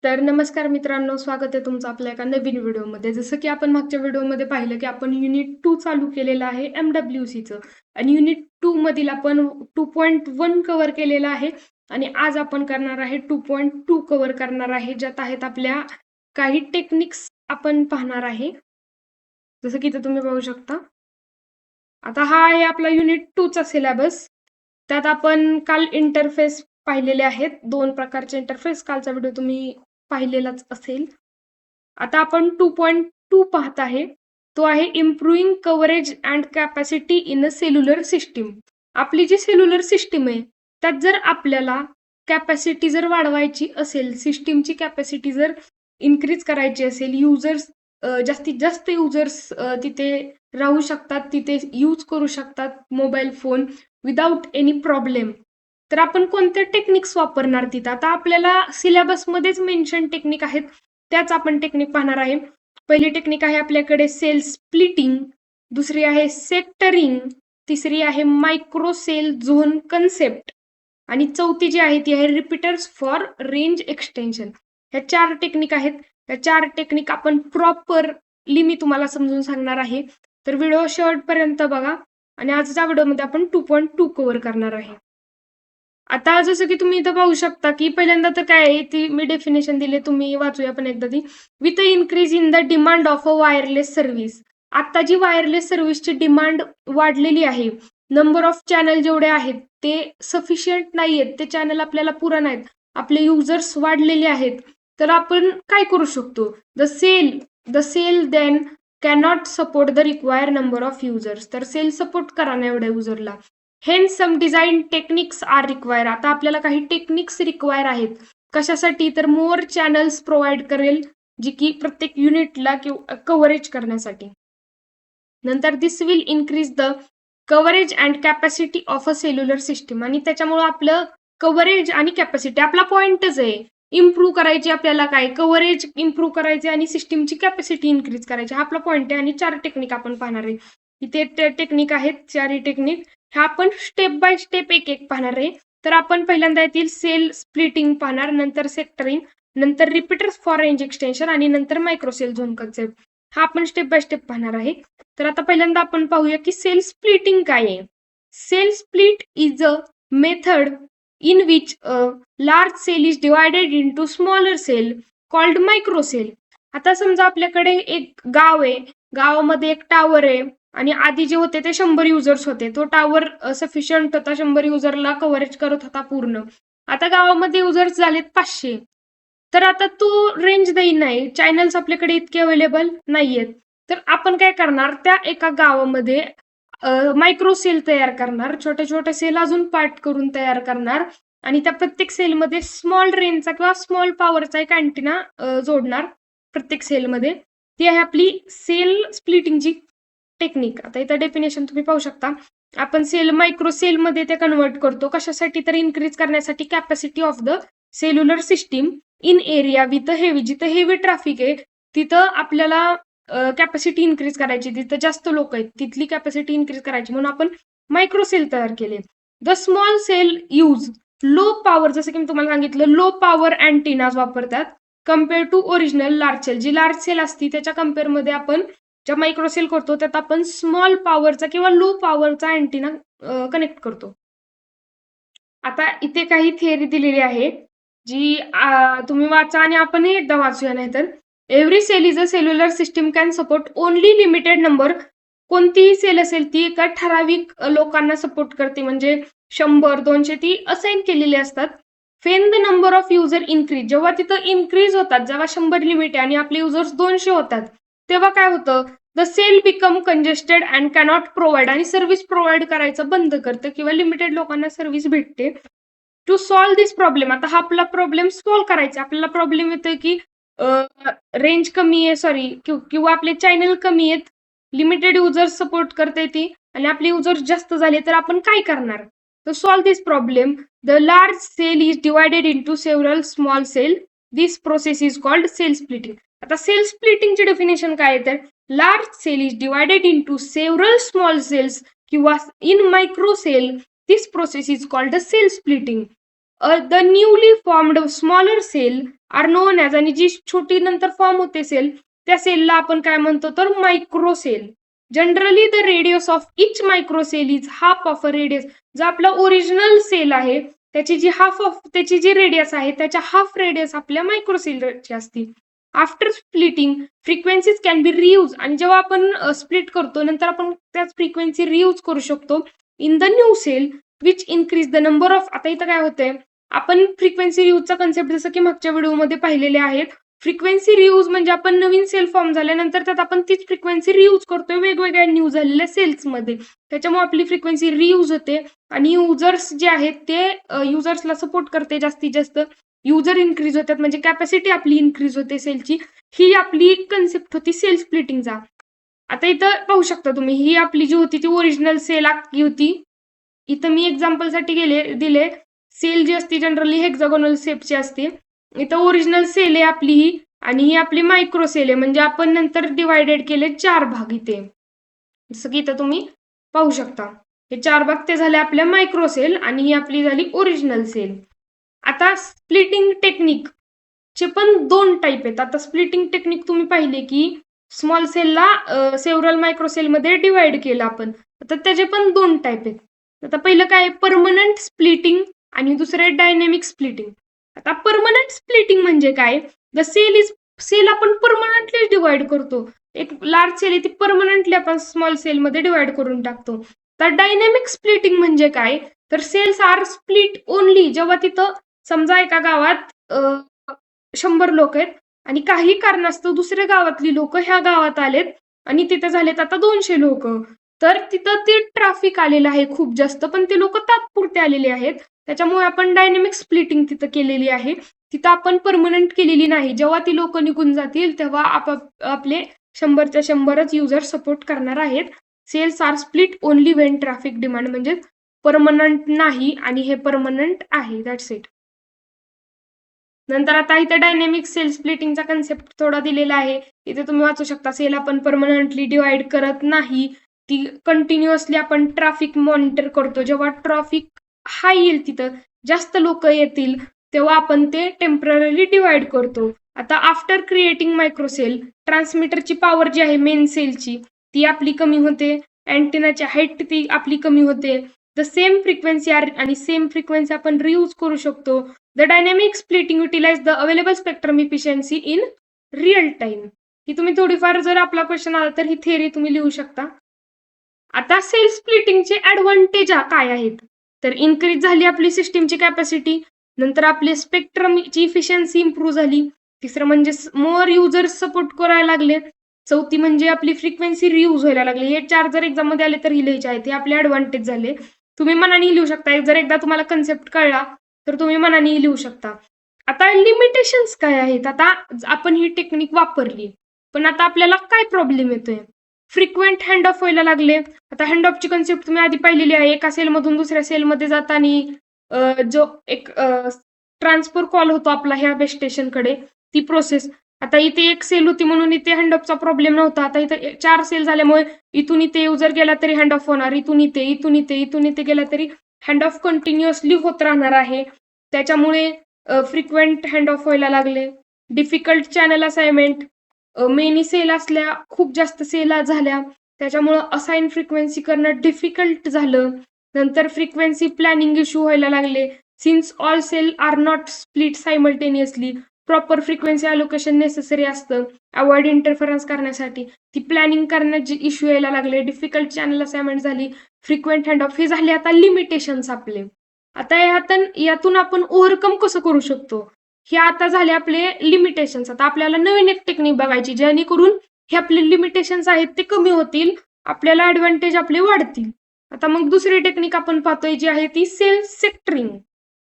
तर नमस्कार मित्रांनो, स्वागत आहे तुमचं आपल्या एका नवीन व्हिडिओमध्ये. जसं की आपण मागच्या व्हिडिओमध्ये पाहिलं की आपण युनिट 2 चालू केलेलं आहे MWCचं आणि युनिट 2 मधील आपण 2.1 कव्हर केलेलं आहे आणि आज आपण करणार आहे 2.2 कव्हर करणार आहे, ज्यात आहेत आपल्या काही टेक्निक्स आपण पाहणार आहे. जसं की इथं तुम्ही पाहू शकता. आता हा आहे आपला युनिट 2 चा सिलेबस. त्यात आपण काल इंटरफेस पाहिलेले आहेत. 2 प्रकारचे इंटरफेस कालचा व्हिडिओ तुम्ही पाहिलेलाच असेल. आता आपण 2.2 पाहत आहे. तो आहे improving coverage and capacity in a cellular system. आपली जी सेल्युलर सिस्टीम आहे त्यात जर आपल्याला कॅपॅसिटी जर वाढवायची असेल, सिस्टीमची कॅपॅसिटी जर इन्क्रीज करायची असेल, युजर्स जास्तीत जास्त युजर्स तिथे राहू शकतात, तिथे यूज करू शकतात mobile phone without any problem, तर आपण कोणते टेक्निक्स वापरणार तिथं. आता आपल्याला सिलेबसमध्येच मेन्शन टेक्निक आहेत, त्याच आपण टेक्निक पाहणार आहे. पहिली टेक्निक आहे आपल्याकडे सेल स्प्लिटिंग, दुसरी आहे सेक्टरिंग, तिसरी आहे मायक्रो सेल झोन कन्सेप्ट आणि चौथी जी आहे ती आहे रिपीटर्स फॉर रेंज एक्सटेन्शन. ह्या 4 टेक्निक आहेत. ह्या 4 टेक्निक आपण प्रॉपरली मी तुम्हाला समजून सांगणार आहे. तर व्हिडिओ शेवटपर्यंत बघा आणि आजच्या व्हिडिओमध्ये आपण 2.2 कव्हर करणार आहे. आता जसं की तुम्ही इथं पाहू शकता की पहिल्यांदा तर काय आहे ती मी डेफिनेशन दिली, तुम्ही वाचूया पण एकदा ती. With increase in the demand of a wireless service. आता जी वायरलेस सर्व्हिसची डिमांड वाढलेली आहे, नंबर ऑफ चॅनल जेवढे आहेत ते सफिशियंट नाहीयेत, ते चॅनल आपल्याला पुरा नाहीत, आपले युजर्स वाढलेले आहेत, तर आपण काय करू शकतो. The cell then cannot support the require number of users. तर सेल सपोर्ट करा ना एवढ्या युजरला. Hence some design techniques are require. आता आपल्याला काही टेक्निक्स रिक्वायर आहेत. कशासाठी? तर मोर चॅनल्स प्रोव्हाइड करेल, जी की प्रत्येक युनिटला कव्हरेज करण्यासाठी. नंतर this will increase the coverage and capacity of a cellular system. आणि त्याच्यामुळे आपलं कव्हरेज आणि कॅपॅसिटी, आपला पॉइंटच आहे इम्प्रूव्ह करायची, आपल्याला काय कव्हरेज इम्प्रूव्ह करायचे आणि सिस्टीमची कॅपॅसिटी इन्क्रीज करायची, हा आपला पॉइंट आहे. आणि 4 टेक्निक आपण पाहणार आहे. इथे टेक्निक आहेत, 4 टेक्निक. ह्या आपण स्टेप बाय स्टेप एक एक पाहणार आहे. तर आपण पहिल्यांदा येथील सेल स्प्लिटिंग पाहणार, नंतर सेक्टरिंग, नंतर रिपीटर्स फॉर रेंज एक्सटेन्शन आणि नंतर मायक्रोसेल झोन कन्सेप्ट. हा आपण स्टेप बाय स्टेप पाहणार आहे. तर आता पहिल्यांदा आपण पाहूया की सेल स्प्लिटिंग काय आहे. Cell split is a method in which a large cell is divided into smaller cell called microcell. आता समजा आपल्याकडे एक गाव आहे, गावामध्ये एक टावर आहे आणि आधी जे होते ते 100 युजर्स होते. तो टावर सफिशियंट होता, 100 युजरला कव्हरेज करत होता पूर्ण. आता गावामध्ये युजर्स झालेत 500, तर आता तो रेंज देईन नाही, चॅनल्स आपल्याकडे इतके अवेलेबल नाहीयेत. तर आपण काय करणार, त्या एका गावामध्ये मायक्रो सेल तयार करणार, छोटे छोटे सेल अजून पार्ट करून तयार करणार आणि त्या प्रत्येक सेलमध्ये स्मॉल रेंजचा किंवा स्मॉल पॉवरचा एक अँटिना जोडणार प्रत्येक सेलमध्ये. ती आहे आपली सेल स्प्लिटिंगची टेक्निक. आता इथं डेफिनेशन तुम्ही पाहू शकता. आपण सेल मायक्रो सेलमध्ये ते कन्वर्ट करतो, कशासाठी? तर इन्क्रीज करण्यासाठी capacity of the cellular system in area with heavy. जिथं हेवी ट्रॅफिक आहे तिथं आपल्याला कॅपॅसिटी इन्क्रीज करायची, जिथं जास्त लोक आहेत तिथली कॅपॅसिटी इन्क्रीज करायची, म्हणून आपण मायक्रो सेल तयार केले. The small cell use low power, जसं की मी तुम्हाला सांगितलं, लो पॉवर अँटिनाज वापरतात compare to original large cell. जी लार्ज सेल असती त्याच्या कम्पेअरमध्ये आपण ज्या मायक्रो सेल करतो त्यात आपण स्मॉल पॉवरचा किंवा लो पॉवरचा अँटिना कनेक्ट करतो. आता इथे काही थिअरी दिलेली आहे जी तुम्ही वाचा आणि आपणही एकदा वाचूया. नाही तर every cell is a cellular system can support only limited number. कोणतीही सेल असेल ती एका ठराविक लोकांना सपोर्ट करते, म्हणजे 100-200 ती असाइन केलेली असतात. Wien the number of user increase, जेव्हा तिथं इन्क्रीज होतात, जेव्हा 100 लिमिट आहे आणि आपले युजर्स 200 होतात, तेव्हा काय होतं, the cell become congested and cannot provide, आणि सर्व्हिस प्रोव्हाइड करायचं बंद करतं किंवा लिमिटेड लोकांना सर्व्हिस भेटते. टू सॉल्व्ह दिस प्रॉब्लेम, आता हा आपला प्रॉब्लेम सॉल्व्ह करायचा. आपल्याला प्रॉब्लेम येतोय की रेंज कमी आहे, सॉरी, किंवा आपले चॅनल कमी आहेत, लिमिटेड युजर्स सपोर्ट करते ती आणि आपले युजर्स जास्त झाले, तर आपण काय करणार? To solve this problem the large cell is divided into several small cell. This process is called cell splitting. आता सेल स्प्लिटिंगची डेफिनेशन काय आहे, तर large cell is divided into several small cells किंवा in micro cell. This process is called a cell splitting. The newly formed smaller cell are known as, आणि जी छोटी नंतर फॉर्म होते सेल त्या सेलला आपण काय म्हणतो तर micro cell. Generally the radius of each micro cell is half of a radius. जो आपला ओरिजिनल सेल आहे त्याची जी रेडियस आहे त्याच्या हाफ रेडियस आपल्या मायक्रो सेलची असते. After splitting frequencies can be reuse, आणि जेव्हा आपण स्प्लिट करतो नंतर आपण त्याच फ्रिक्वेन्सी रियूज करू शकतो in the new cell which increase the number of. आता इथं काय होतंय, आपण फ्रिक्वेन्सी रियूजचा कन्सेप्ट जसं की मागच्या व्हिडिओमध्ये पाहिलेले आहेत. फ्रिक्वेन्सी रियूज म्हणजे आपण नवीन सेल फॉर्म झाल्यानंतर त्यात आपण तीच फ्रिक्वेन्सी रियूज करतोय वेगवेगळ्या न्यू झालेल्या सेल्समध्ये. त्याच्यामुळे आपली फ्रिक्वेन्सी रियूज होते आणि युजर्स जे आहेत ते युजर्सला सपोर्ट करते जास्तीत जास्त. युजर इन्क्रीज होतात म्हणजे कॅपॅसिटी आपली इन्क्रीज होते सेलची. ही आपली कन्सेप्ट होती सेल स्प्लिटिंगचा. आता इथं पाहू शकता तुम्ही, ही आपली जी होती ती ओरिजिनल सेल अख्खी होती. इथं मी एक्झाम्पलसाठी दिले सेल जी असते जनरली हेक्झागोनल शेपची असते. इथं ओरिजिनल सेल आहे आपली ही, आणि ही आपली मायक्रो सेल आहे म्हणजे आपण नंतर डिवायडेड केले 4 भाग इथे. जसं की इथं तुम्ही पाहू शकता हे 4 भाग ते झाले आपल्या मायक्रो सेल आणि ही आपली झाली ओरिजिनल सेल. आता स्प्लिटिंग टेक्निक चे पण 2 टाईप आहेत. आता स्प्लिटिंग टेक्निक तुम्ही पाहिले की स्मॉल सेलला सेव्हरल मायक्रो सेलमध्ये डिवाइड केलं आपण. तर त्याचे पण 2 टाईप आहेत. आता पहिलं काय, परमनंट स्प्लिटिंग आणि दुसरं आहे डायनॅमिक स्प्लिटिंग. आता परमनंट स्प्लिटिंग म्हणजे काय, द सेल आपण परमनंटली डिवाइड करतो. एक लार्ज सेल आहे ती परमनंटली आपण स्मॉल सेलमध्ये डिवाइड करून टाकतो. तर डायनॅमिक स्प्लिटिंग म्हणजे काय, तर सेल्स आर स्प्लिट ओनली जेव्हा तिथं समजा एका गावात 100 लोक आहेत आणि काही कारणास्तव दुसऱ्या गावातली लोक ह्या गावात आलेत आणि तिथे झालेत आता 200 लोक. तर तिथं ते ट्रॅफिक आलेलं आहे खूप जास्त, पण ते लोक तात्पुरते आलेले आहेत. त्याच्यामुळे आपण डायनॅमिक स्प्लिटिंग तिथं केलेली आहे. तिथं आपण परमनंट केलेली नाही. जेव्हा ती लोक निघून जातील तेव्हा आपले 100च्या 100च युजर सपोर्ट करणार आहेत. Cells are split only when traffic demand, म्हणजे परमनंट नाही आणि हे परमनंट आहे. That's it. नंतर आता इथे डायनॅमिक सेल स्प्लिटिंगचा कन्सेप्ट थोडा दिलेला आहे. इथे तुम्ही वाचू शकता, सेल आपण परमनंटली डिवाइड करत नाही, ती कंटिन्युअसली आपण ट्रॅफिक मॉनिटर करतो. जेव्हा ट्रॅफिक हाय येईल तिथं जास्त लोक येतील तेव्हा आपण ते टेम्पररी डिवाइड करतो. आता आफ्टर क्रिएटिंग मायक्रोसेल ट्रान्समीटरची पॉवर जी आहे मेन सेलची ती आपली कमी होते. अँटेनाची हाईट ती आपली कमी होते. द सेम फ्रिक्वेन्सी आणि सेम फ्रिक्वेन्सी आपण रियूज करू शकतो. The dynamic splitting utilize the available spectrum efficiency in real time. ही तुम्ही थोडीफार, जर आपला क्वेश्चन आला तर ही थेअरी तुम्ही लिहू शकता. आता सेल स्प्लिटिंगचे ऍडव्हान्टेज काय आहेत, तर इन्क्रीज झाली आपली सिस्टीमची कॅपॅसिटी, नंतर आपली स्पेक्ट्रमची इफिशियन्सी इम्प्रूव्ह झाली, तिसरं म्हणजे मोर युजर्स सपोर्ट करायला लागले, चौथी म्हणजे आपली फ्रिक्वेन्सी रियूज व्हायला लागली. हे 4 जर एक्झाम मध्ये आले तर ही लिहायचे आहेत. हे आपले ऍडव्हान्टेज झाले. तुम्ही मनाने लिहू शकता. जर एकदा तुम्हाला कन्सेप्ट कळला तर तुम्ही मनाने लिहू शकता. आता लिमिटेशन्स काय आहेत, आता आपण ही टेक्निक वापरली पण आता आपल्याला काय प्रॉब्लेम येतोय, फ्रिक्वेंट हँड ऑफ व्हायला लागले. आता हँड ऑफची कन्सेप्ट तुम्ही आधी पाहिलेली आहे. एका सेलमधून दुसऱ्या सेलमध्ये जाताना जो एक ट्रान्सफर कॉल होतो आपला ह्या बेस स्टेशनकडे, ती प्रोसेस. आता इथे एक सेल होती म्हणून इथे हँड ऑफचा प्रॉब्लेम नव्हता. आता इथे 4 सेल झाल्यामुळे इथून इथे युजर गेला तरी हँड ऑफ होणार, इथून इथे गेला तरी हँड ऑफ कंटिन्युअसली होत राहणार आहे. त्याच्यामुळे फ्रिक्वेंट हँड ऑफ व्हायला लागले. Difficult channel assignment, many cell असल्या, खूप जास्त सेल झाल्या त्याच्यामुळं असाइन फ्रिक्वेन्सी करणं डिफिकल्ट झालं. नंतर फ्रिक्वेन्सी प्लॅनिंग इश्यू व्हायला लागले. Since all cell are not split simultaneously, proper frequency allocation necessary असतं अवॉइड इंटरफरन्स करण्यासाठी. ती प्लॅनिंग करण्याचे इश्यू यायला लागले. डिफिकल्ट चॅनल असाइनमेंट झाली. फ्रिक्वेंट हँड ऑफ हे झाले आता लिमिटेशन्स आपले. आता यातून आपण ओव्हरकम कसं करू शकतो, हे आता झाले आपले लिमिटेशन्स. आता आपल्याला नवीन एक टेक्निक बघायची जेणेकरून हे आपले लिमिटेशन्स आहेत ते कमी होतील, आपल्याला ऍडव्हान्टेज आपले वाढतील. आता मग दुसरी टेक्निक आपण पाहतोय जी आहे ती सेल सेक्टरिंग.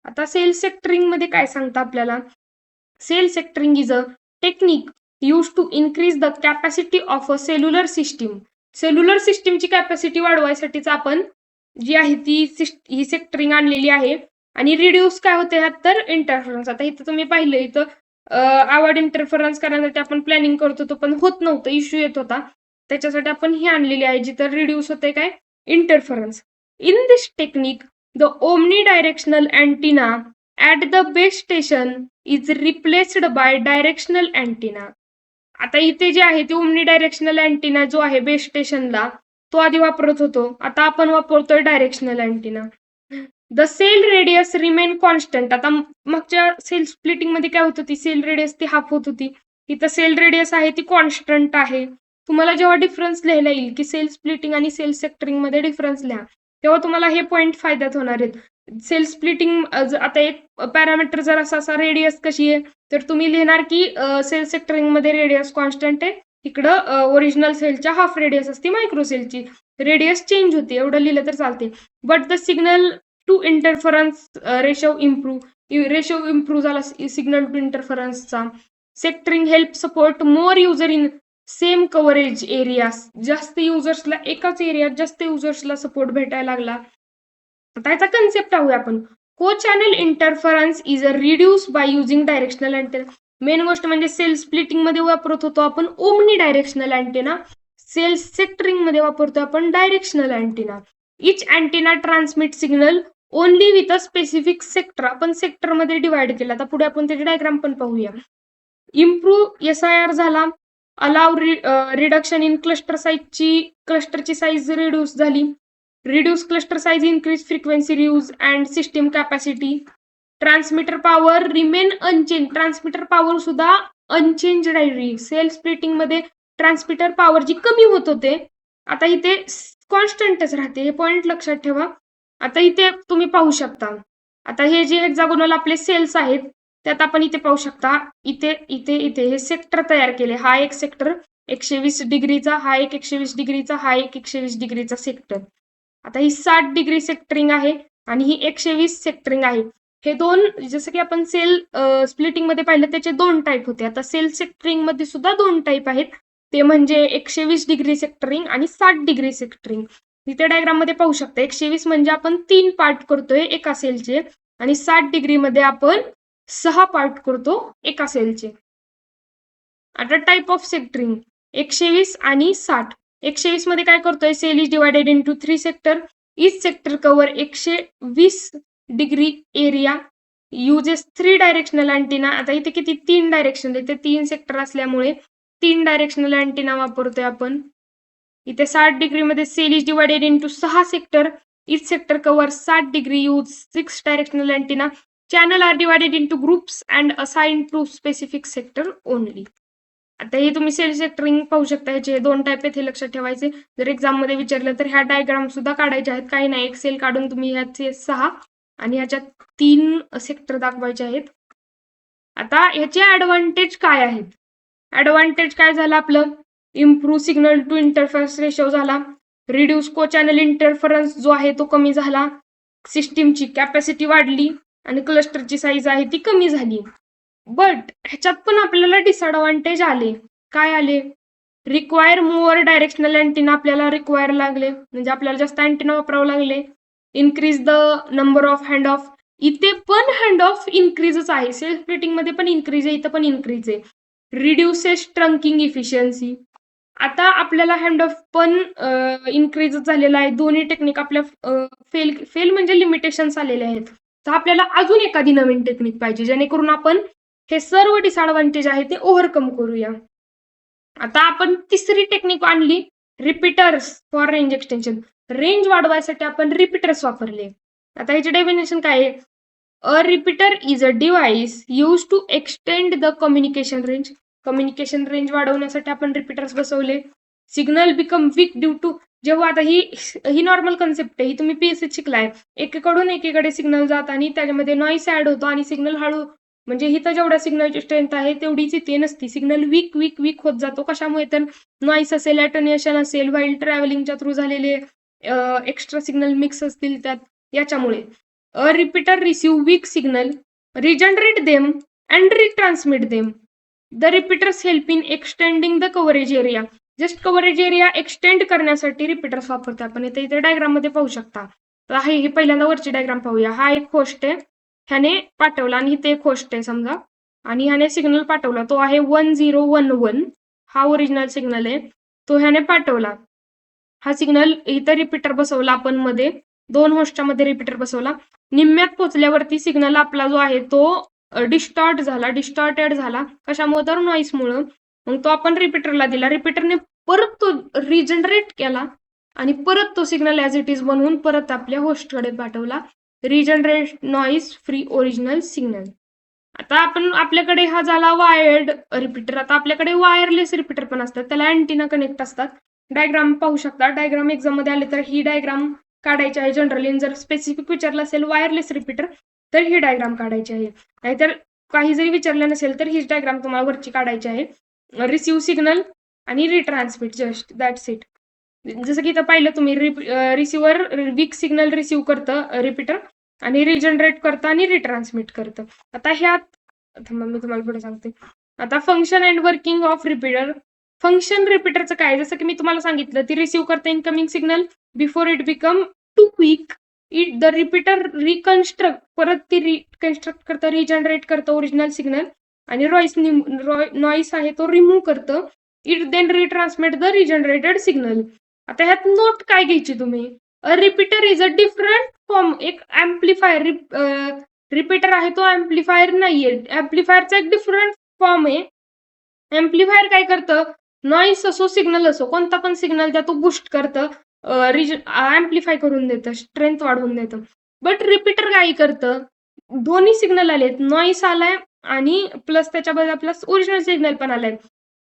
आता सेल सेक्टरिंग मध्ये काय सांगता आपल्याला, cell sectoring is a technique use to increase the capacity of a cellular system. Cellular सिस्टीमची कॅपॅसिटी वाढवायसाठीच आपण जी आहे ती ही सेक्टरिंग आणलेली आहे. आणि रिड्यूस काय होते ह्यात तर इंटरफरन्स. आता इथं तुम्ही पाहिलं, इथं अवॉइड इंटरफरन्स करण्यासाठी आपण प्लॅनिंग करत होतो पण होत नव्हतं, इश्यू येत होता. त्याच्यासाठी आपण ही आणलेली आहे जिथं रिड्यूस होते काय, interference. In this technique the omni directional antenna at the base station is replaced by directional antenna. आता इथे जे आहे ते ओमनी डायरेक्शनल अँटिना जो आहे बेस स्टेशनला तो आधी वापरत होतो, आता आपण वापरतोय directional antenna. The cell radius remain constant. आता मागच्या सेल स्प्लिटिंग मध्ये काय होत होती, सेल रेडियस ती हाफ होत होती, इथं सेल रेडियस आहे ती कॉन्स्टंट आहे. तुम्हाला जेव्हा डिफरन्स लिहायला येईल की सेल स्प्लिटिंग आणि सेल सेक्टरिंग मध्ये डिफरन्स लिहा, तेव्हा तुम्हाला हे पॉईंट फायद्यात होणार आहेत. सेल स्प्लिटिंग आता एक पॅरामीटर जर असा रेडियस कशी आहे, तर तुम्ही लिहिणार की सेल सेक्टरिंग मध्ये रेडियस कॉन्स्टंट आहे, इकडं ओरिजिनल सेलच्या हाफ रेडियस असते, मायक्रो सेलची रेडियस चेंज होते, एवढं लिहिलं तर चालते. But the signal to interference ratio improve झाला सिग्नल टू इंटरफरन्सचा. Sectoring help support more user in same coverage area. जास्त युजर्सला एकाच एरियात जास्त युजर्सला सपोर्ट भेटायला लागला. आता याचा कन्सेप्ट पाहूया आपण. Co channel interference is a reduce by using directional antenna. Main गोष्ट म्हणजे सेल स्प्लिटिंग मध्ये वापरत होतो आपण omni directional antenna, cell sectoring मध्ये वापरतो आपण directional antenna. Each antenna transmit signal only with a specific sector. आपण सेक्टर मध्ये डिवाइड केला. आता पुढे आपण त्याची डायग्राम पण पाहूया. इम्प्रूव्ह SIR झाला. अलाव रिडक्शन इन क्लस्टरची साईज रिड्यूस झाली. Reduce cluster size, increase frequency reuse and system capacity. Transmitter power remain unchange. Transmitter power सुद्धा अनचेंज राहिली. सेल स्प्लिटिंग मध्ये ट्रान्समिटर पॉवर जी कमी होत होते, आता इथे कॉन्स्टंटच राहते. हे पॉइंट लक्षात ठेवा. आता इथे तुम्ही पाहू शकता, आता हे जे हेक्सागोनल आपले सेल्स आहेत त्यात आपण इथे पाहू शकता, इथे इथे इथे हे सेक्टर तयार केले. हा एक सेक्टर 120 डिग्रीचा, हा एक 120 डिग्रीचा, हा एक 120 डिग्रीचा सेक्टर. आता ही 60 डिग्री सेक्टरिंग आहे आणि ही 120 सेक्टरिंग आहे. हे दोन, जसं की आपण सेल स्प्लिटिंग मध्ये पाहिलं त्याचे दोन टाईप होते. आता सेल सेक्टरिंग मध्ये सुद्धा दोन टाईप आहेत, ते म्हणजे 120 डिग्री सेक्टरिंग आणि 60 डिग्री सेक्टरिंग. इथे डायग्राम मध्ये पाहू शकता, 120 म्हणजे आपण 3 पार्ट करतोय एका सेलचे आणि 60 डिग्री मध्ये आपण 6 पार्ट करतो एका सेलचे. आता टाइप ऑफ सेक्टरिंग 120 आणि 60. 120 मध्ये काय करतोय, cell is divided into 3 sector. Each sector cover 120 degree area. Uses 3 directional antenna. आता इथे किती 3 डायरेक्शन, इथे 3 सेक्टर असल्यामुळे 3 डायरेक्शनल अँटिना वापरतोय आपण. इथे 60 डिग्री मध्ये cell is divided into 6 sector. Each sector cover 60 degree. Use 6 directional antenna. Channel are divided into groups and assign to specific sector only. आता हे तुम्ही सेल सेक्टरिंग पाहू शकता, ह्याचे दोन टाईप आहेत, हे लक्षात ठेवायचे. जर एक्झाम मध्ये विचारलं तर ह्या डायग्राम सुद्धा काढायच्या आहेत, काही नाही, एक सेल काढून तुम्ही ह्याचे 6 आणि ह्याच्यात 3 सेक्टर दाखवायचे आहेत. आता ह्याचे ऍडव्हान्टेज काय आहेत? ऍडव्हान्टेज काय झालं आपलं, improve signal to interface ratio झाला. रिड्यूस को चॅनल इंटरफरन्स जो आहे तो कमी झाला. सिस्टीमची कॅपॅसिटी वाढली आणि क्लस्टरची साईज आहे ती कमी झाली. बट ह्याच्यात पण आपल्याला डिसएडव्हान्टेज आले. काय आले? रिक्वायर मोर डायरेक्शनल अँटिना आपल्याला रिक्वायर लागले, म्हणजे आपल्याला जास्त अँटिना वापरावं लागले. Increase the number of hand of. इथे पण हँड ऑफ इन्क्रीजच आहे, सेल स्प्लिटिंग मध्ये पण इन्क्रीज आहे, इथं पण इन्क्रीज आहे. Reduces trunking efficiency. आता आपल्याला हँड ऑफ पण इन्क्रीज झालेला आहे. दोन्ही टेक्निक आपल्या फेल म्हणजे लिमिटेशन्स आलेले आहेत. तर आपल्याला अजून एखादी नवीन टेक्निक पाहिजे जेणेकरून आपण हे सर्व डिसएडव्हान्टेज आहे ते ओव्हरकम करूया. आता आपण तिसरी टेक्निक आणली, repeaters for range extension. Range वाढवायसाठी आपण रिपीटर्स वापरले. आता याचे डेफिनेशन काय आहे? A repeater is a device use to extend the communication range. Communication range वाढवण्यासाठी आपण रिपीटर्स बसवले. Signal become weak due to. जेव्हा आता ही नॉर्मल कन्सेप्ट आहे, ही तुम्ही PSC शिकलाय. एकीकडून एकीकडे सिग्नल जात आणि त्याच्यामध्ये नॉईस ऍड होतो आणि सिग्नल हळू, म्हणजे इथं जेवढ्या सिग्नलची स्ट्रेंथ आहे तेवढीच इथे नसती. सिग्नल वीक वीक वीक होत जातो. कशामुळे? तर नॉईस असेल, अटेन्युएशन असेल, व्हाईल ट्रॅव्हलिंगच्या थ्रू झालेले एक्स्ट्रा सिग्नल मिक्स असतील त्यात, याच्यामुळे. A repeater receive weak signal, regenerate them and retransmit them. The repeaters help in extending the coverage area. Just coverage area extend करण्यासाठी रिपीटर्स वापरतो आपण. इथे डायग्राम मध्ये पाहू शकता. तर हे पहिल्यांदा वरची डायग्राम पाहूया. हा एक होस्ट आहे, ह्याने पाठवला आणि इथे एक होस्ट आहे समजा, आणि ह्याने सिग्नल पाठवला, तो आहे 1011. हा ओरिजिनल सिग्नल आहे, तो ह्याने पाठवला. हा सिग्नल इथं रिपीटर बसवला आपण मध्ये, दोन होस्टच्या मध्ये रिपीटर बसवला. निम्म्यात पोहोचल्यावरती सिग्नल आपला जो आहे तो डिस्टॉर्टेड झाला. कशामुळे? तर नॉईसमुळं. मग तो आपण रिपीटरला दिला. रिपीटरने परत तो रिजनरेट केला आणि परत तो सिग्नल ॲज इट इज बनवून परत आपल्या होस्टकडे पाठवला. Regenerate noise free original signal. आता आपल्याकडे हा झाला वायर्ड रिपीटर. आता आपल्याकडे वायरलेस रिपीटर पण असतात, त्याला अँटिना कनेक्ट असतात. डायग्राम पाहू शकता. डायग्राम एक्झाम मध्ये आले तर ही डायग्राम काढायची आहे जनरली. जर स्पेसिफिक विचारलं असेल वायरलेस रिपीटर तर ही डायग्राम काढायची आहे. नाहीतर काही जरी विचारलं नसेल तर हीच डायग्राम तुम्हाला वरची काढायची आहे. रिसिव्ह सिग्नल आणि रिट्रान्समिट, जस्ट दॅट्स इट. जसं की इथं पाहिलं तुम्ही, रिसिव्हर वीक सिग्नल रिसिव्ह करतं रिपीटर आणि रिजनरेट करतं आणि रिट्रान्समिट करतं. आता ह्यात मी तुम्हाला पुढे सांगते. आता function and working of repeater. Function रिपीटरचं काय? जसं की मी तुम्हाला सांगितलं, ती रिसिव्ह करते incoming signal before it become too weak. The repeater reconstruct, परत ती रिकन्स्ट्रक्ट करतं, रिजनरेट करतं ओरिजिनल सिग्नल आणि नॉईस आहे तो रिमूव्ह करतं. It then retransmit the regenerated signal. आता ह्यात नोट काय घ्यायची तुम्ही? A repeater is a different form. एक ऍम्प्लिफायर, रिपीटर आहे तो ऍम्प्लिफायर नाहीये. ऍम्प्लिफायरचा एक डिफरंट फॉर्म आहे. ऍम्प्लिफायर काय करतं? नॉईस असो, सिग्नल असो, कोणता पण सिग्नल द्या, तो बूस्ट करतं, ऍम्प्लिफाय करून देतं, स्ट्रेंथ वाढवून देतं. बट रिपीटर काय करतं? दोन्ही सिग्नल आलेत, नॉईस आलाय आणि प्लस त्याच्याबद्दल प्लस ओरिजिनल सिग्नल पण आलाय.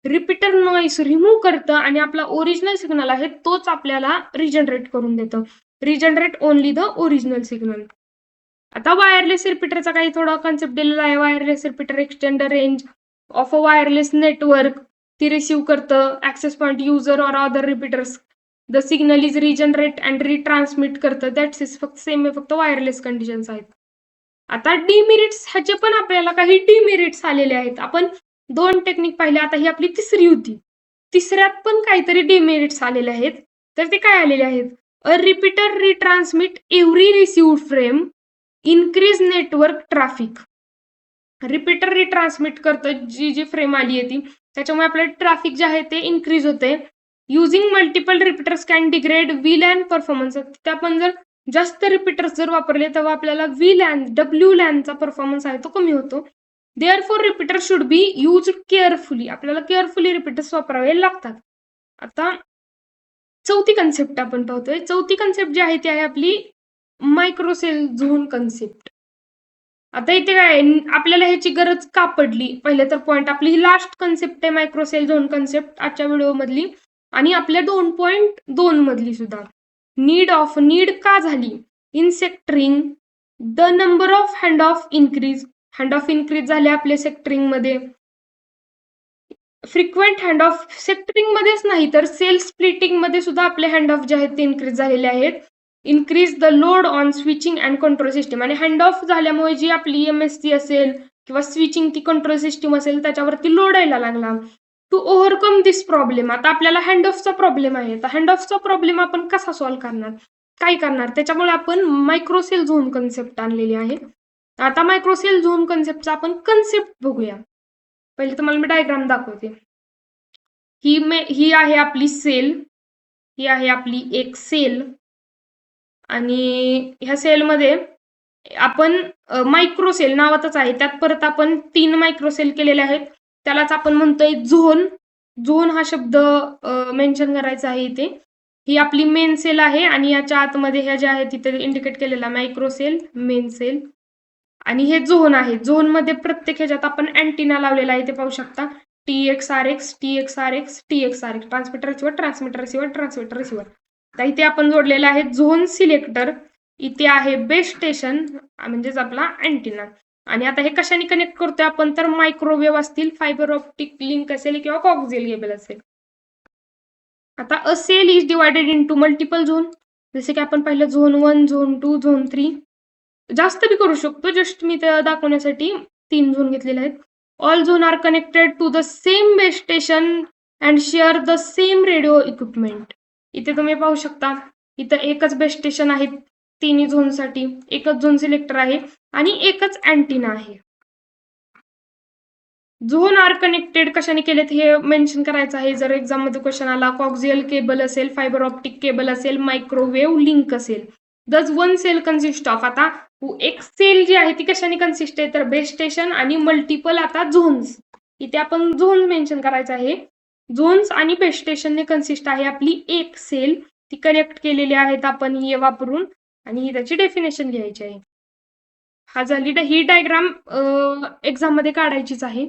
रिपीटर नॉईस रिमूव्ह करतं आणि आपला ओरिजिनल सिग्नल आहे तोच आपल्याला रिजनरेट करून देतं. Regenerate only the original signal. आता वायरलेस रिपीटरचा काही थोडा कन्सेप्ट दिलेला आहे. Wireless repeater extend the range of a wireless network. ती रिसिव्ह करतं access point user or other repeaters. The signal is regenerate and retransmit करतं. दॅट्स इज फक्त सेम आहे, फक्त वायरलेस कंडिशन्स आहेत. आता डिमेरिट्स, ह्याचे पण आपल्याला काही डिमेरिट्स आलेले आहेत. आपण 2 टेक्निक पाहिले, आता ही आपली तिसरी होती. तिसऱ्यात पण काहीतरी डिमेरिट्स आलेले आहेत. तर ते काय आलेले आहेत? A repeater retransmit every received frame, increase network traffic. Repeater retransmit करतं जी फ्रेम आली आहे ती, त्याच्यामुळे आपलं ट्रॅफिक जे आहे ते इन्क्रीज होते. Using multiple repeaters can degrade VLAN performance. त्या आपण जर जास्त रिपीटर्स जर वापरले तेव्हा आपल्याला WLANचा परफॉर्मन्स आहे तो कमी होतो. Therefore repeater should be use carefully. आपल्याला केअरफुली रिपीटर्स वापरावे लागतात. आता चौथी कन्सेप्ट आपण पाहतोय. चौथी कन्सेप्ट जी आहे ती आहे आपली मायक्रोसेल झोन कन्सेप्ट. आता इथे काय आपल्याला ह्याची गरज का पडली? पहिले तर पॉइंट, आपली ही लास्ट कन्सेप्ट आहे मायक्रोसेल झोन कन्सेप्ट आजच्या व्हिडिओ मधली आणि आपल्या 2.2 मधली सुद्धा. नीड का झाली? In sectoring the number of hand off increase. Hand off increase झाले आपले सेक्टरिंग मध्ये. फ्रिक्वेंट हँड ऑफ सेक्टरिंग मध्येच नाही तर सेल स्प्लिटिंग मध्ये सुद्धा आपले हँड ऑफ जे आहेत ते इन्क्रीज झालेले आहेत. Increase the load on switching and control system. आणि हँड ऑफ झाल्यामुळे जी आपली MSC असेल किंवा स्विचिंग ती कंट्रोल सिस्टीम असेल त्याच्यावरती लोड यायला लागला. टू ओव्हरकम दिस प्रॉब्लेम, आता आपल्याला हँड ऑफचा प्रॉब्लेम आहे. तर हँड ऑफचा प्रॉब्लेम आपण कसा सॉल्व्ह करणार? काय करणार? त्याच्यामुळे आपण मायक्रोसेल झोन कन्सेप्ट आणलेली आहे. आता मायक्रोसेल झोन कन्सेप्टचा आपण कन्सेप्ट बघूया. पहिले तुम्हाला मी डायग्राम दाखवते. ही आहे आपली सेल, ही आहे आपली एक सेल आणि ह्या सेलमध्ये आपण मायक्रोसेल नावातच आहे, त्यात परत आपण 3 मायक्रोसेल केलेले आहेत. त्यालाच आपण म्हणतोय झोन. झोन हा शब्द मेन्शन करायचा आहे इथे. ही आपली मेन सेल आहे आणि याच्या आतमध्ये ह्या ज्या आहेत तिथे इंडिकेट केलेला मायक्रोसेल, मेन सेल आणि हे झोन आहे. झोन मध्ये प्रत्येक ह्याच्यात आपण अँटिना लावलेला आहे, ते पाहू शकता. TXRX, TXRX, TXRX, transmitter receiver, transmitter receiver, transmitter receiver. तर इथे आपण जोडलेला आहे झोन सिलेक्टर. इथे आहे बेस स्टेशन म्हणजेच आपला अँटिना. आणि आता हे कशाने कनेक्ट करतोय आपण? तर मायक्रोवेव्ह असतील, फायबर ऑप्टिक लिंक असेल किंवा कॉक्सियल केबल असेल. आता a cell is divided into multiple zone. जसे की आपण पाहिलं झोन 1, झोन 2, झोन 3. जास्त बी करू शकतो, जस्ट मी ते दाखवण्यासाठी 3 झोन घेतलेले आहेत. All zone are connected to the same base station and share the same radio equipment. इथे तुम्ही पाहू शकता, इथं एकच बेस स्टेशन आहे तिन्ही झोनसाठी, एकच झोन सिलेक्टर आहे आणि एकच अँटिना आहे. झोन आर कनेक्टेड कशाने केलेत हे मेन्शन करायचं आहे. जर एक्झाम मध्ये क्वेश्चन आला, कॉक्सियल केबल असेल, फायबर ऑप्टिक केबल असेल, मायक्रोवेव्ह लिंक असेल, does one cell consist of, आता एक सेल जी आहे ती कशाने कन्सिस्ट आहे तर बेस स्टेशन आणि मल्टिपल आता झोन्स, इथे आपण झोन मेन्शन करायचं आहे. झोन्स आणि बेस स्टेशनने कन्सिस्ट आहे आपली एक सेल, ती कनेक्ट केलेली आहेत आपण हे वापरून आणि ही त्याची डेफिनेशन घ्यायची आहे. हा झाली ही डायग्राम एक्झाम मध्ये काढायचीच आहे.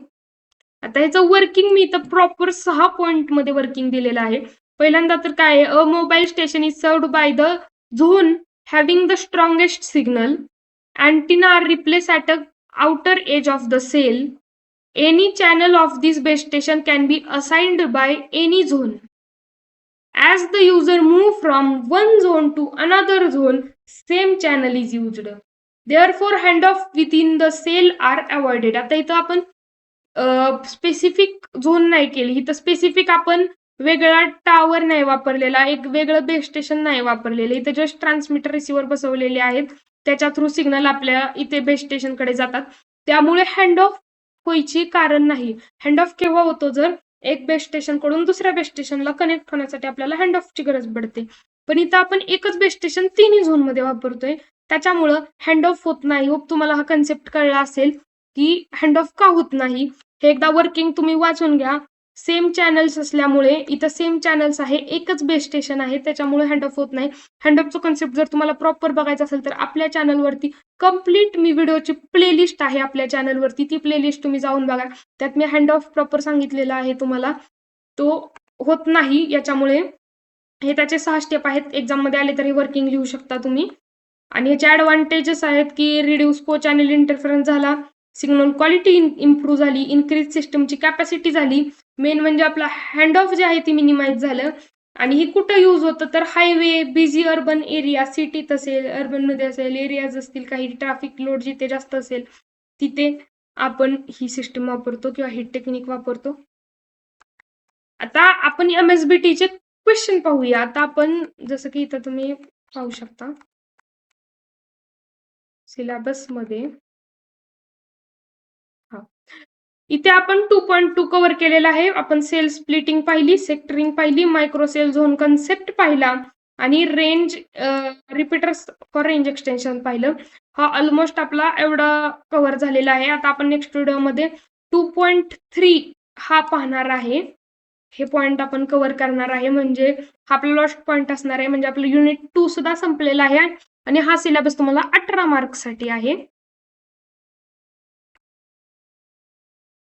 आता ह्याचं वर्किंग मी इथं प्रॉपर 6 पॉइंट मध्ये वर्किंग दिलेलं आहे. पहिल्यांदा तर काय आहे, a mobile station is served by the zone having the strongest signal, antenna are replaced at the outer edge of the cell. Any channel of this base station can be assigned by any zone. As the user move from one zone to another zone, same channel is used. Therefore, handoff within the cell are avoided. आता इथं आपण specific zone नाही केली, इथं specific आपण वेगळा tower नाही वापरलेला, एक वेगळं बेस स्टेशन नाही वापरलेलं, इथं जस्ट ट्रान्समीटर रिसिव्हर बसवलेले आहेत, त्याच्या थ्रू सिग्नल आपल्या इथे बेस स्टेशन कडे जातात. त्यामुळे हँड ऑफ व्हायची कारण नाही. हँड ऑफ केव्हा होतो जर एक बेस स्टेशन कडून दुसऱ्या बेस स्टेशनला कनेक्ट होण्यासाठी आपल्याला हँड ऑफची गरज पडते. पण इथं आपण एकच बेस स्टेशन तिन्ही झोन मध्ये वापरतोय, त्याच्यामुळं हँड ऑफ होत नाही. होप तुम्हाला हा कन्सेप्ट कळला असेल की हँड ऑफ का होत नाही. हे एकदा वर्किंग तुम्ही वाचून घ्या. सेम चॅनल्स असल्यामुळे इथं सेम चॅनल्स आहे, एकच बेस स्टेशन आहे, त्याच्यामुळे हँड ऑफ होत नाही. हँड ऑफचा कन्सेप्ट जर तुम्हाला प्रॉपर बघायचा असेल तर आपल्या चॅनलवरती कम्प्लीट मी व्हिडिओची प्लेलिस्ट आहे आपल्या चॅनलवरती, ती प्लेलिस्ट तुम्ही जाऊन बघा. त्यात मी हँड ऑफ प्रॉपर सांगितलेला आहे तुम्हाला. तो होत नाही याच्यामुळे. हे त्याचे 6 स्टेप आहेत, एक्झाम मध्ये आले तरी वर्किंग लिहू शकता तुम्ही. आणि याचे ऍडव्हान्टेजेस आहेत की रिड्यूस को चॅनल इंटरफरन्स झाला, सिग्नल क्वालिटी इम्प्रूव्ह झाली, इन्क्रीज सिस्टमची कॅपॅसिटी झाली, मेन म्हणजे आपला हँड ऑफ जे आहे ती मिनिमाइज झालं. आणि हे कुठं यूज होतं तर हायवे, बिझी अर्बन एरिया, सिटीत असेल, अर्बन मध्ये असेल, एरियाज असतील, काही ट्रॅफिक लोड जिथे जास्त असेल तिथे आपण ही सिस्टम वापरतो किंवा ही टेक्निक वापरतो. आता आपण MSBT चे क्वेश्चन पाहूया. आता आपण जसं की इथं तुम्ही पाहू शकता सिलेबस मध्ये, इथे आपण 2.2 कव्हर केलेला आहे. आपण सेल स्प्लिटिंग पाहिली, सेक्टरिंग पाहिली, मायक्रो सेल झोन कन्सेप्ट पाहिला आणि range repeaters for range extension पाहिलं. हा ऑलमोस्ट आपला एवढा कव्हर झालेला आहे. आता आपण नेक्स्ट व्हिडिओमध्ये 2.3 हा पाहणार आहे. हे पॉइंट आपण कव्हर करणार आहे, म्हणजे हा आपला लास्ट पॉइंट असणार आहे, म्हणजे आपलं युनिट 2 सुद्धा संपलेला आहे आणि हा सिलेबस तुम्हाला 18 मार्क्स साठी आहे.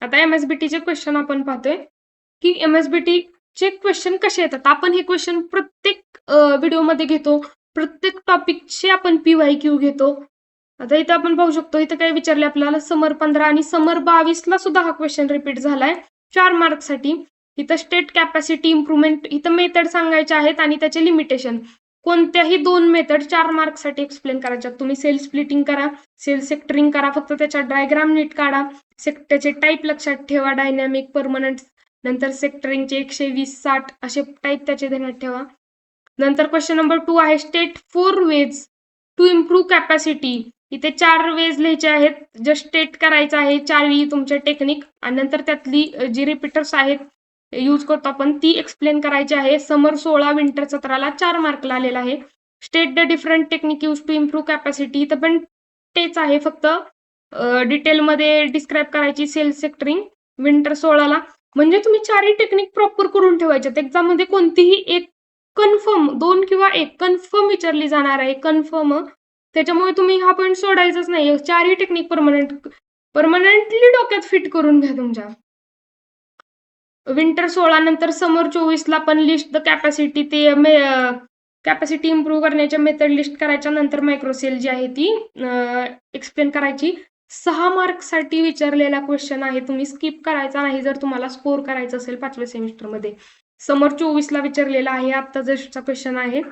आता MSBT चे क्वेश्चन आपण पाहतोय की MSBT चे क्वेश्चन कसे येतात. आपण हे क्वेश्चन प्रत्येक व्हिडिओमध्ये घेतो, प्रत्येक टॉपिकचे आपण PYQ घेतो. आता इथं आपण पाहू शकतो, इथं काय विचारले आपल्याला समर 15 आणि समर 22 ला सुद्धा हा क्वेश्चन रिपीट झालाय 4 मार्क्स साठी. इथं स्टेट कॅपॅसिटी इम्प्रुव्हमेंट, इथं मेथड सांगायचे आहेत आणि त्याचे लिमिटेशन. कोणत्याही 2 मेथड 4 मार्क्स साठी एक्सप्लेन करायच्या. तुम्ही सेल स्प्लिटिंग करा, सेल सेक्टरिंग करा, फक्त त्याच्या डायग्राम नीट काढा, त्याचे टाईप लक्षात ठेवा, डायनॅमिक, परमनंट, नंतर सेक्टरिंगचे 120, 60 असे टाईप त्याचे ध्यानात ठेवा. नंतर क्वेश्चन नंबर 2 आहे state 4 ways to improve capacity. इथे 4 वेज लिहायचे आहेत, जस्ट स्टेट करायचं आहे 4 तुमचे टेक्निक, आणि नंतर त्यातली जी रिपीटर्स आहेत यूज करतो आपण ती एक्सप्लेन करायची आहे. समर 16 विंटर 17ला 4 मार्कला आलेला आहे. State the different technique use to improve capacity, इथं पण तेच आहे, फक्त डिटेलमध्ये डिस्क्राईब करायची सेल सेक्टरिंग विंटर 16ला. म्हणजे तुम्ही 4ही टेक्निक प्रॉपर करून ठेवायच्यात. एक्झाम मध्ये कोणतीही एक कन्फर्म, 2 किंवा 1 कन्फर्म विचारली जाणार आहे, कन्फर्म. त्याच्यामुळे तुम्ही हा पॉईंट सोडायचाच नाही. 4ही टेक्निक परमनंटली डोक्यात फिट करून घ्या तुमच्या. विंटर 16 नंतर समर 24ला पण लिस्ट द कॅपॅसिटी, ते कॅपॅसिटी इम्प्रूव्ह करण्याच्या मेथड लिस्ट करायच्या, नंतर मायक्रोसेल जी आहे ती एक्सप्लेन करायची. 6 मार्क्स साठी विचारलेला क्वेश्चन आहे, तुम्ही स्किप करायचा नाही जर तुम्हाला स्कोर करायचा असेल 5व्या सेमिस्टर मध्ये. समर 24ला विचारलेला आहे, आता जस्टचा क्वेश्चन आहे.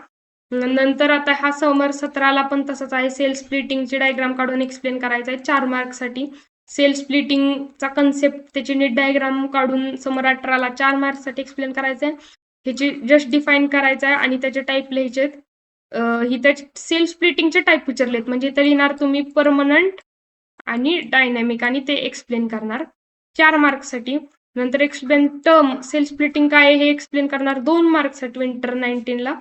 नंतर आता हा समर 17ला पण तसंच आहे, सेल स्प्लिटिंगची डायग्राम काढून एक्सप्लेन करायचा आहे 4 मार्क्स साठी. सेल स्प्लिटिंगचा कन्सेप्ट, त्याची नीट डायग्राम काढून समर 18ला 4 मार्क्स साठी एक्सप्लेन करायचं आहे. ह्याची जस्ट डिफाईन करायचं आहे आणि त्याचे टाईप लिहायचे. ही त्याचे सेल स्प्लिटिंगचे टाईप विचारलेत, म्हणजे इथे लिहिणार तुम्ही परमनंट आणि डायनॅमिक आणि ते एक्सप्लेन करणार 4 मार्क्स साठी. नंतर एक्सप्लेन टर्म, सेल स्प्लिटिंग काय हे एक्सप्लेन करणार 2 मार्क्स साठी विंटर 19ला.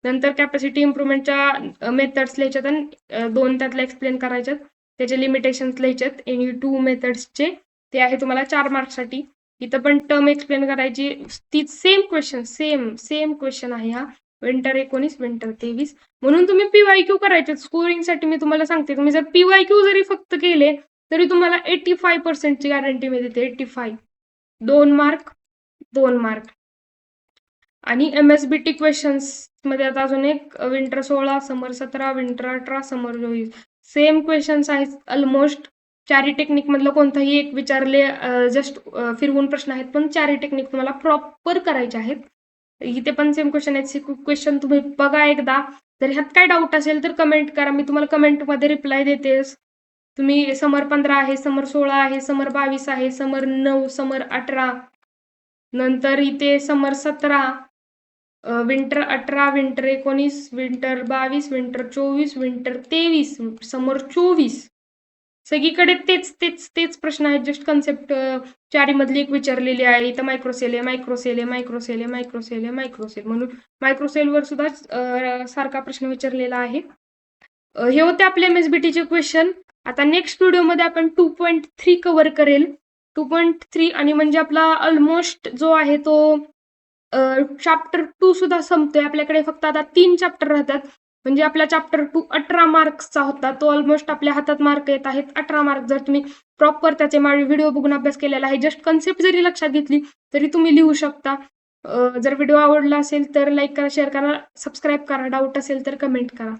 नंतर कॅपॅसिटी इम्प्रुव्हमेंटच्या मेथड्स लिहायच्यात आणि 2 त्यातल्या एक्सप्लेन करायच्यात. त्याचे लिमिटेशन्स लिहायच्यात NE2 मेथड्सचे. ते आहे तुम्हाला 4 मार्क्ससाठी. इथं पण टर्म एक्सप्लेन करायची. ती सेम क्वेश्चन सेम क्वेश्चन आहे हा. Winter 19, winter 23. म्हणून तुम्ही PYQ करायचे. स्कोरिंगसाठी मी तुम्हाला सांगते, तुम्ही जर PYQ जरी फक्त केले तरी तुम्हाला 85% ची गॅरंटी मिळते. 85. 2 मार्क 2 मार्क. आणि MSBT क्वेश्चन्स मध्ये आता अजून एक विंटर 16, समर 17, विंटर 18, समर 24. सेम क्वेश्चन्स आहेत ऑलमोस्ट. चारी टेक्निक मधलं कोणताही एक विचारले, जस्ट फिरवून प्रश्न आहेत, पण चारी टेक्निक तुम्हाला प्रॉपर करायचे आहेत. इथे पण सेम क्वेश्चन आहेत. क्वेश्चन तुम्ही बघा एकदा. जर ह्यात काय डाऊट असेल तर कमेंट करा, मी तुम्हाला कमेंटमध्ये रिप्लाय देते. तुम्ही समर 15 आहे, समर 16 आहे, समर 22 आहे, समर 9, समर 18, नंतर इथे समर 17, winter 18, winter 19, winter 22, winter 24, winter 23, समर 24. सगळीकडे तेच प्रश्न आहेत. जस्ट कन्सेप्ट चारी मधली एक विचारलेली आहे. इथं मायक्रोसेल आहे, मायक्रोसेल आहे, मायक्रोसेल आहे, मायक्रोसेल आहे, मायक्रोसेल, म्हणून मायक्रोसेलवर सुद्धा सारखा प्रश्न विचारलेला आहे. हे होते आपले MSBTचे क्वेश्चन. आता नेक्स्ट व्हिडिओमध्ये आपण 2.3 कव्हर करेल. 2.3 आणि म्हणजे आपला ऑलमोस्ट जो आहे तो चॅप्टर 2 सुद्धा संपतोय. आपल्याकडे फक्त आता 3 चॅप्टर राहतात. म्हणजे आपला चॅप्टर 2 18 मार्क्सचा होता, तो ऑलमोस्ट आपल्या हातात मार्क येत आहेत 18 मार्क. जर तुम्ही प्रॉपर त्याचे माझे व्हिडिओ बघून अभ्यास केलेला आहे, जस्ट कन्सेप्ट जरी लक्षात घेतली तरी तुम्ही लिहू शकता. जर व्हिडिओ आवडला असेल तर लाईक करा, शेअर करा, सबस्क्राईब करा. डाऊट असेल तर कमेंट करा.